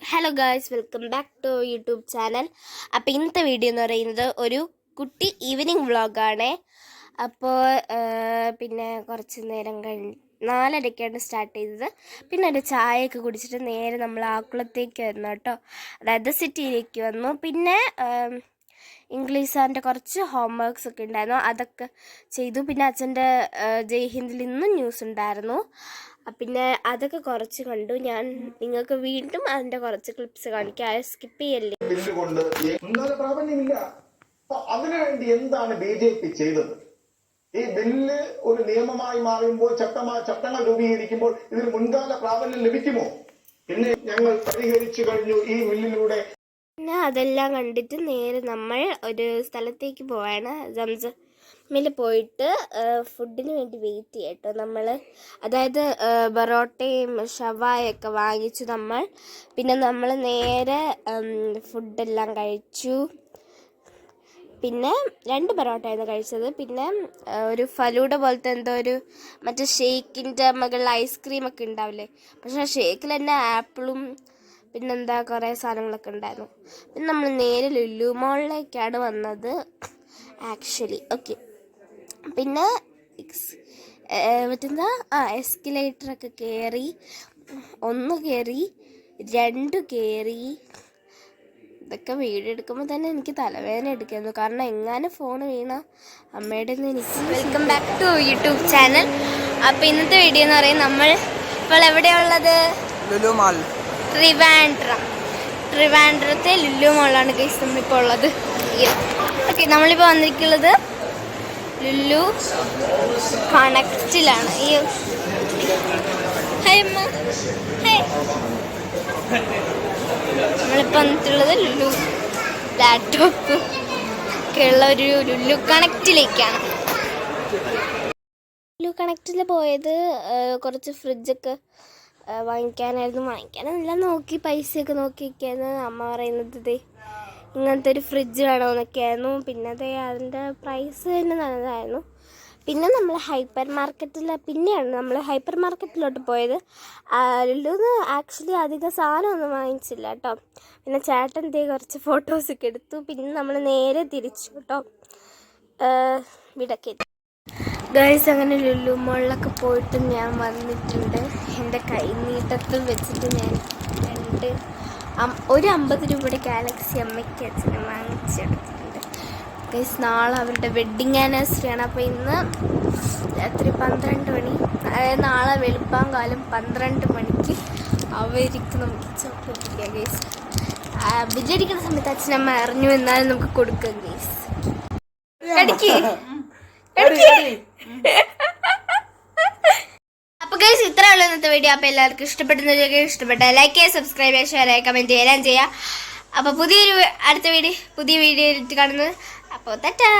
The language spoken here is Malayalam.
Hello guys, welcome back to YouTube channel. അപ്പോൾ ഇന്നത്തെ വീഡിയോ എന്ന് പറയുന്നത് ഒരു കുട്ടി ഈവനിങ് വ്ളോഗാണ്. അപ്പോൾ പിന്നെ കുറച്ച് നേരം കഴിഞ്ഞ് 4:30ക്കാണ് സ്റ്റാർട്ട് ചെയ്തത്. പിന്നെ ഒരു ചായയൊക്കെ കുടിച്ചിട്ട് നേരെ നമ്മൾ ആക്കുളത്തേക്ക് വന്നു കേട്ടോ, അതായത് സിറ്റിയിലേക്ക് വന്നു. പിന്നെ ഇംഗ്ലീഷ് സാറിൻ്റെ കുറച്ച് ഹോംവർക്ക്സ് ഒക്കെ ഉണ്ടായിരുന്നു, അതൊക്കെ ചെയ്തു. പിന്നെ അച്ഛൻ്റെ ജയ് ഹിന്ദിൽ ഇന്നും ന്യൂസ് ഉണ്ടായിരുന്നു, പിന്നെ അതൊക്കെ കുറച്ച് കണ്ടു. ഞാൻ നിങ്ങൾക്ക് വീണ്ടും അതിൻ്റെ കുറച്ച് ക്ലിപ്സ് കാണിക്കാം, സ്കിപ്പ് ചെയ്യല്ലേ. അതിനുവേണ്ടി എന്താണ് BJP ചെയ്തത്? ഈ ബില്ല് ഒരു നിയമമായി മാറുമ്പോൾ ചട്ടങ്ങൾ രൂപീകരിക്കുമ്പോൾ ഇതിന് മുൻകാല പ്രാബല്യം ലഭിക്കുമോ? പിന്നെ ഞങ്ങൾ പരിഹരിച്ചു കഴിഞ്ഞു ഈ ബില്ലിലൂടെ. പിന്നെ അതെല്ലാം കണ്ടിട്ട് നേരെ നമ്മൾ ഒരു സ്ഥലത്തേക്ക് പോവാണ്. സംസമിൽ പോയിട്ട് ഫുഡിന് വേണ്ടി വെയിറ്റ് ചെയ്യട്ടോ നമ്മൾ. അതായത് ബറോട്ടയും ഷവായൊക്കെ വാങ്ങിച്ചു നമ്മൾ. പിന്നെ നമ്മൾ നേരെ ഫുഡെല്ലാം കഴിച്ചു. പിന്നെ 2 പൊറോട്ടയായിരുന്നു കഴിച്ചത്. പിന്നെ ഒരു ഫലൂഡ പോലത്തെ എന്തോ ഒരു മറ്റേ ഷേക്കിൻ്റെ മുകളിൽ ഐസ്ക്രീമൊക്കെ ഉണ്ടാവില്ലേ, പക്ഷേ ആ ഷേക്കിൽ തന്നെ ആപ്പിളും പിന്നെന്താ കുറേ സാധനങ്ങളൊക്കെ ഉണ്ടായിരുന്നു. പിന്നെ നമ്മൾ നേരെ ലുലു മോളിലേക്കാണ് വന്നത് ആക്ച്വലി. ഓക്കെ, പിന്നെ മറ്റെന്താ എസ്കലേറ്ററൊക്കെ കയറി, 1 കയറി 2 കയറി. ഇതൊക്കെ വീഡിയോ എടുക്കുമ്പോൾ തന്നെ എനിക്ക് തലവേദന എടുക്കുന്നു, കാരണം എങ്ങാനും ഫോൺ വീണ അമ്മയുടെ എനിക്ക്. Welcome back to YouTube channel. അപ്പോൾ ഇന്നത്തെ വീഡിയോ എന്ന് പറയുന്നത് നമ്മൾ ഇപ്പോൾ എവിടെയുള്ളത്? ലുലു മാൾ, ട്രിവാൻഡ്രത്തെ ലുലു മോളാണ് ഗൈസ് നമ്മളിപ്പോൾ ഉള്ളത്. ഓക്കെ, നമ്മളിപ്പോൾ വന്നിരിക്കുന്നത് ലുലു കണക്റ്റിലാണ്. ഹായ് അമ്മ, ഹായ്. നമ്മളിപ്പോൾ വന്നിട്ടുള്ളത് ലുലു ലാപ്ടോപ്പ് ഒക്കെ ഉള്ള ഒരു ലുലു കണക്റ്റിലേക്കാണ്. ലുലു കണക്റ്റിൽ പോയത് കുറച്ച് ഫ്രിഡ്ജൊക്കെ വാങ്ങിക്കാനെല്ലാം നോക്കി, പൈസയൊക്കെ നോക്കിയിരിക്കുകയായിരുന്നു. അമ്മ പറയുന്നത് ഇങ്ങനത്തെ ഒരു ഫ്രിഡ്ജ് വേണമെന്നൊക്കെയായിരുന്നു. പിന്നെ അതിൻ്റെ പ്രൈസ് തന്നെ നല്ലതായിരുന്നു. പിന്നെ നമ്മൾ ഹൈപ്പർ മാർക്കറ്റിലോട്ട് പോയത്. ലുലുന്ന് ആക്ച്വലി അധികം സാധനമൊന്നും വാങ്ങിച്ചില്ല കേട്ടോ. പിന്നെ ചേട്ടൻ കുറച്ച് ഫോട്ടോസൊക്കെ എടുത്തു. പിന്നെ നമ്മൾ നേരെ തിരിച്ചു കേട്ടോ വീടൊക്കെ. ഗൈസ്, അങ്ങനെ ലുലു മോളിലൊക്കെ പോയിട്ട് ഞാൻ വന്നിട്ടുണ്ട്. എൻ്റെ കൈനീട്ടത്തിൽ വെച്ചിട്ട് ഞാൻ ഒരു 50 രൂപയുടെ ഗാലക്സി അമ്മയ്ക്ക് അച്ഛനും വാങ്ങിച്ചെടുത്തിട്ടുണ്ട്. ഗൈസ്, നാളെ അവരുടെ വെഡ്ഡിങ് ആനിവേഴ്സറിയാണ്. അപ്പോൾ ഇന്ന് രാത്രി 12 മണി, അതായത് നാളെ വെളുപ്പാങ്കാലം 12 മണിക്ക് അവർക്ക് നമുക്ക് ചോക്ലേറ്റ് ഇല്ല ഗൈസ്. ബില്ലടിക്കുന്ന സമയത്ത് അച്ഛനമ്മ അറിഞ്ഞു, എന്നാലും നമുക്ക് കൊടുക്കാം ഗൈസ്. അപ്പോൾ ഗൈസ്, ഇത്രേ ഉള്ളൂ ഇന്നത്തെ വീഡിയോ. അപ്പോൾ എല്ലാവർക്കും ഇഷ്ടപ്പെട്ട ലൈക്ക് ചെയ്യുക, സബ്സ്ക്രൈബ് ചെയ്യുക, ഷെയർ ചെയ്യുക, കമൻറ്റ് എല്ലാം ചെയ്യുക. അപ്പോൾ പുതിയ വീഡിയോ കാണുന്നത്. അപ്പോൾ ടാറ്റാ.